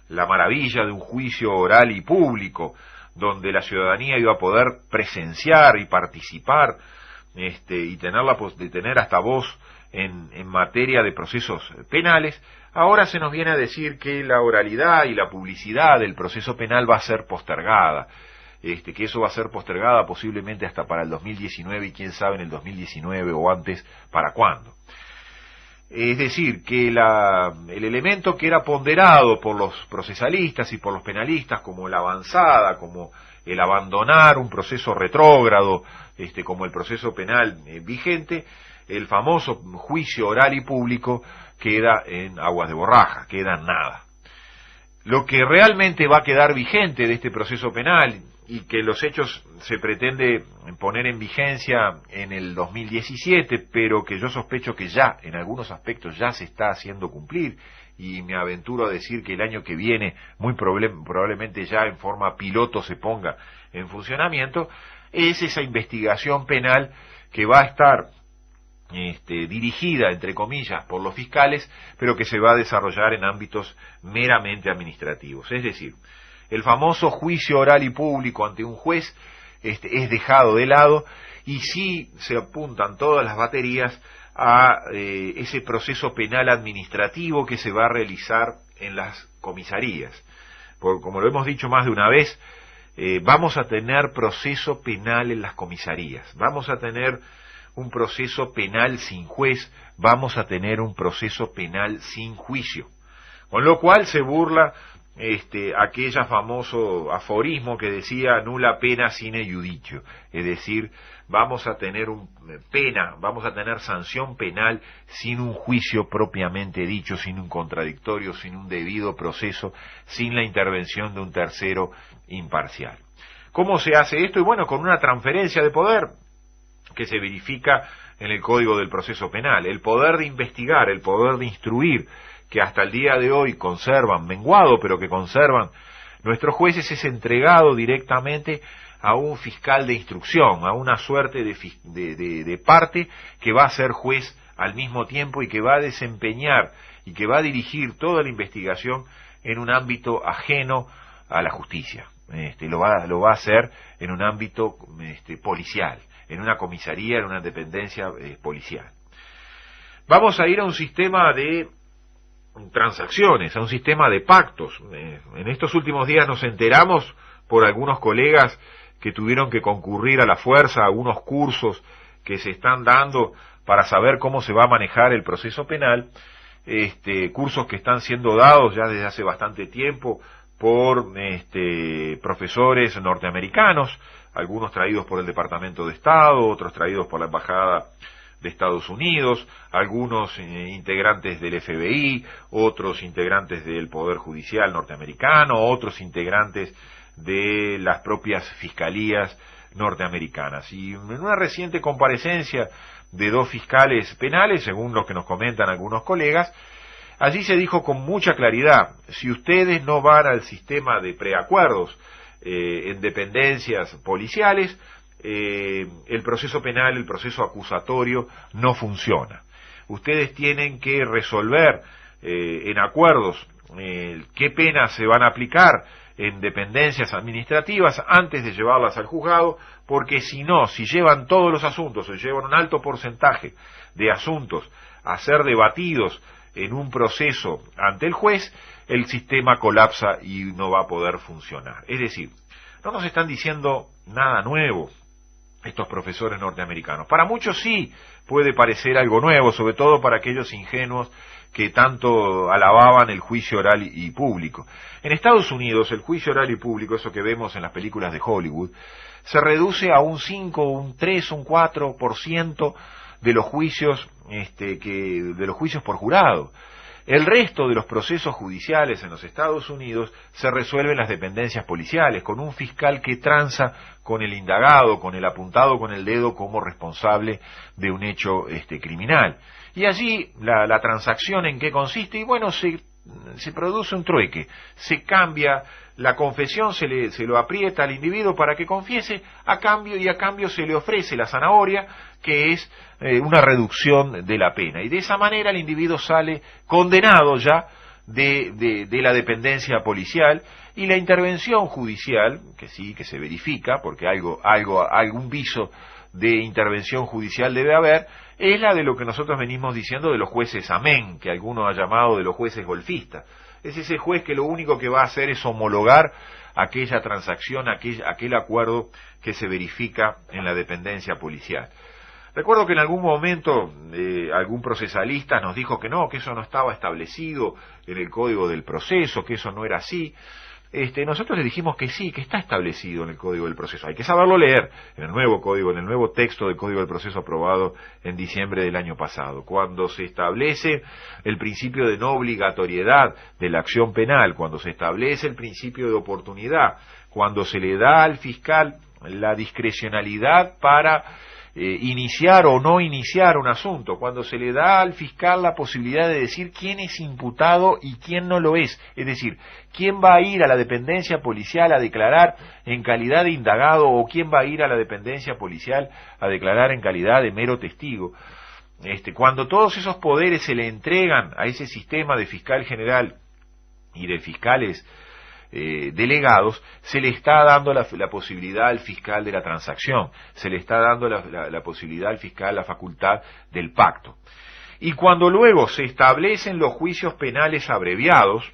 la maravilla de un juicio oral y público, donde la ciudadanía iba a poder presenciar y participar, y tener hasta voz en materia de procesos penales, ahora se nos viene a decir que la oralidad y la publicidad del proceso penal va a ser postergada, que eso va a ser postergada posiblemente hasta para el 2019 y quién sabe en el 2019 o antes para cuándo. Es decir, que el elemento que era ponderado por los procesalistas y por los penalistas como la avanzada, como el abandonar un proceso retrógrado, como el proceso penal vigente, el famoso juicio oral y público queda en aguas de borraja, queda en nada. Lo que realmente va a quedar vigente de este proceso penal y que los hechos se pretende poner en vigencia en el 2017, pero que yo sospecho que ya, en algunos aspectos, ya se está haciendo cumplir, y me aventuro a decir que el año que viene, muy probablemente ya en forma piloto se ponga en funcionamiento, es esa investigación penal que va a estar dirigida, entre comillas, por los fiscales, pero que se va a desarrollar en ámbitos meramente administrativos. Es decir, el famoso juicio oral y público ante un juez es dejado de lado y sí se apuntan todas las baterías a ese proceso penal administrativo que se va a realizar en las comisarías. Como lo hemos dicho más de una vez, vamos a tener proceso penal en las comisarías, vamos a tener un proceso penal sin juez, vamos a tener un proceso penal sin juicio, con lo cual se burla aquella famoso aforismo que decía nulla pena sine judicio, es decir, vamos a tener vamos a tener sanción penal sin un juicio propiamente dicho, sin un contradictorio, sin un debido proceso, sin la intervención de un tercero imparcial. ¿Cómo se hace esto? Y bueno, con una transferencia de poder que se verifica en el Código del Proceso Penal, el poder de investigar, el poder de instruir, que hasta el día de hoy conservan, menguado, pero que conservan nuestros jueces, es entregado directamente a un fiscal de instrucción, a una suerte de parte que va a ser juez al mismo tiempo y que va a desempeñar y que va a dirigir toda la investigación en un ámbito ajeno a la justicia. Lo va a hacer en un ámbito policial, en una comisaría, en una dependencia policial. Vamos a ir a un sistema de transacciones, a un sistema de pactos. En estos últimos días nos enteramos por algunos colegas que tuvieron que concurrir a la fuerza a algunos cursos que se están dando para saber cómo se va a manejar el proceso penal, cursos que están siendo dados ya desde hace bastante tiempo por profesores norteamericanos, algunos traídos por el Departamento de Estado, otros traídos por la Embajada de Estados Unidos, algunos integrantes del FBI, otros integrantes del Poder Judicial norteamericano, otros integrantes de las propias fiscalías norteamericanas. Y en una reciente comparecencia de 2 fiscales penales, según lo que nos comentan algunos colegas, allí se dijo con mucha claridad: si ustedes no van al sistema de preacuerdos en dependencias policiales, el proceso penal, el proceso acusatorio no funciona. Ustedes tienen que resolver en acuerdos qué penas se van a aplicar en dependencias administrativas antes de llevarlas al juzgado, porque si no, si llevan todos los asuntos o llevan un alto porcentaje de asuntos a ser debatidos en un proceso ante el juez, el sistema colapsa y no va a poder funcionar. Es decir, no nos están diciendo nada nuevo estos profesores norteamericanos. Para muchos sí puede parecer algo nuevo, sobre todo para aquellos ingenuos que tanto alababan el juicio oral y público. En Estados Unidos, el juicio oral y público, eso que vemos en las películas de Hollywood, se reduce a un 5, un 3, un 4% de los juicios de los juicios por jurado. El resto de los procesos judiciales en los Estados Unidos se resuelven en las dependencias policiales, con un fiscal que tranza con el indagado, con el apuntado con el dedo como responsable de un hecho criminal. Y allí la transacción, ¿en qué consiste? Y bueno, se produce un trueque, se cambia la confesión, se lo aprieta al individuo para que confiese, a cambio se le ofrece la zanahoria, que es una reducción de la pena, y de esa manera el individuo sale condenado ya de la dependencia policial, y la intervención judicial, que sí, que se verifica, porque algún viso de intervención judicial debe haber, es la de lo que nosotros venimos diciendo de los jueces amén, que algunos han llamado de los jueces golfistas. Es ese juez que lo único que va a hacer es homologar aquella transacción, aquel acuerdo que se verifica en la dependencia policial. Recuerdo que en algún momento algún procesalista nos dijo que no, que eso no estaba establecido en el Código del Proceso, que eso no era así. Nosotros le dijimos que sí, que está establecido en el Código del Proceso. Hay que saberlo leer en el nuevo código, en el nuevo texto del Código del Proceso aprobado en diciembre del año pasado. Cuando se establece el principio de no obligatoriedad de la acción penal, cuando se establece el principio de oportunidad, cuando se le da al fiscal la discrecionalidad para iniciar o no iniciar un asunto, cuando se le da al fiscal la posibilidad de decir quién es imputado y quién no lo es decir, quién va a ir a la dependencia policial a declarar en calidad de indagado o quién va a ir a la dependencia policial a declarar en calidad de mero testigo. Cuando todos esos poderes se le entregan a ese sistema de fiscal general y de fiscales delegados, se le está dando la posibilidad al fiscal de la transacción, se le está dando la posibilidad al fiscal, la facultad del pacto. Y cuando luego se establecen los juicios penales abreviados,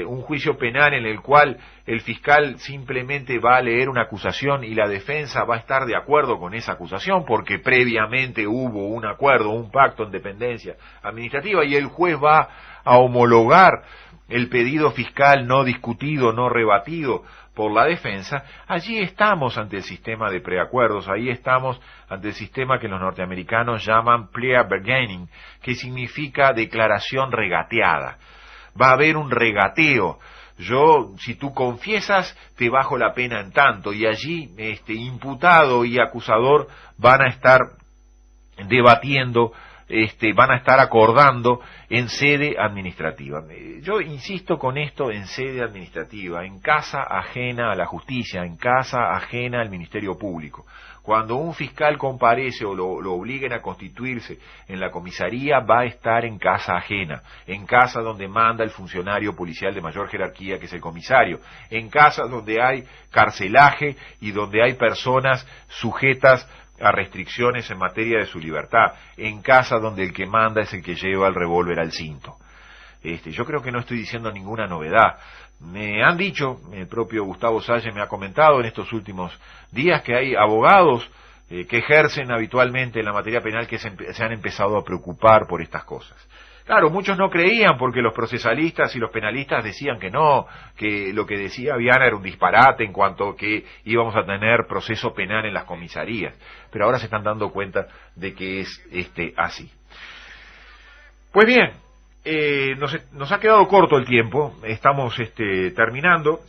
un juicio penal en el cual el fiscal simplemente va a leer una acusación y la defensa va a estar de acuerdo con esa acusación porque previamente hubo un acuerdo, un pacto en dependencia administrativa, y el juez va a homologar el pedido fiscal no discutido, no rebatido por la defensa. Allí estamos ante el sistema de preacuerdos, ahí estamos ante el sistema que los norteamericanos llaman plea bargaining, que significa declaración regateada. Va a haber un regateo. Si tú confiesas, te bajo la pena en tanto, y allí imputado y acusador van a estar debatiendo, van a estar acordando en sede administrativa. Yo insisto con esto, en sede administrativa, en casa ajena a la justicia, en casa ajena al Ministerio Público. Cuando un fiscal comparece o lo obliguen a constituirse en la comisaría, va a estar en casa ajena, en casa donde manda el funcionario policial de mayor jerarquía, que es el comisario, en casa donde hay carcelaje y donde hay personas sujetas a restricciones en materia de su libertad, en casa donde el que manda es el que lleva el revólver al cinto. Yo creo que no estoy diciendo ninguna novedad. Me han dicho, el propio Gustavo Salle me ha comentado en estos últimos días que hay abogados que ejercen habitualmente en la materia penal que se han empezado a preocupar por estas cosas. Claro, muchos no creían porque los procesalistas y los penalistas decían que no, que lo que decía Viana era un disparate en cuanto que íbamos a tener proceso penal en las comisarías. Pero ahora se están dando cuenta de que es así. Pues bien, nos ha quedado corto el tiempo, estamos terminando.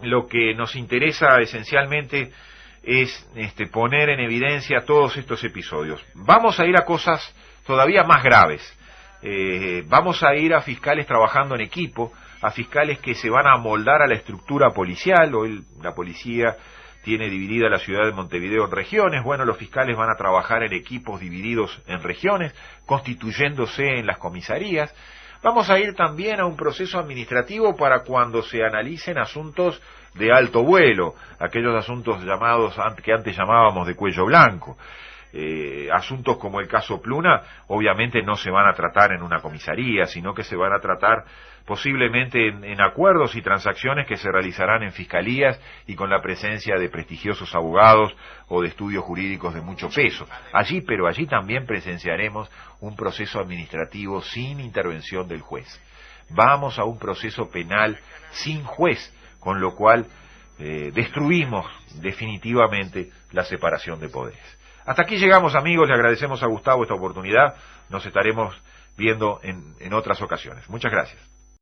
Lo que nos interesa esencialmente es poner en evidencia todos estos episodios. Vamos a ir a cosas todavía más graves. Vamos a ir a fiscales trabajando en equipo, a fiscales que se van a amoldar a la estructura policial. Hoy la policía tiene dividida la ciudad de Montevideo en regiones. Bueno, los fiscales van a trabajar en equipos divididos en regiones, constituyéndose en las comisarías. Vamos a ir también a un proceso administrativo para cuando se analicen asuntos de alto vuelo, aquellos asuntos que antes llamábamos de cuello blanco. Asuntos como el caso Pluna obviamente no se van a tratar en una comisaría, sino que se van a tratar posiblemente en acuerdos y transacciones que se realizarán en fiscalías y con la presencia de prestigiosos abogados o de estudios jurídicos de mucho peso. Allí también presenciaremos un proceso administrativo sin intervención del juez. Vamos a un proceso penal sin juez, con lo cual destruimos definitivamente la separación de poderes. Hasta aquí llegamos, amigos, le agradecemos a Gustavo esta oportunidad, nos estaremos viendo en otras ocasiones. Muchas gracias.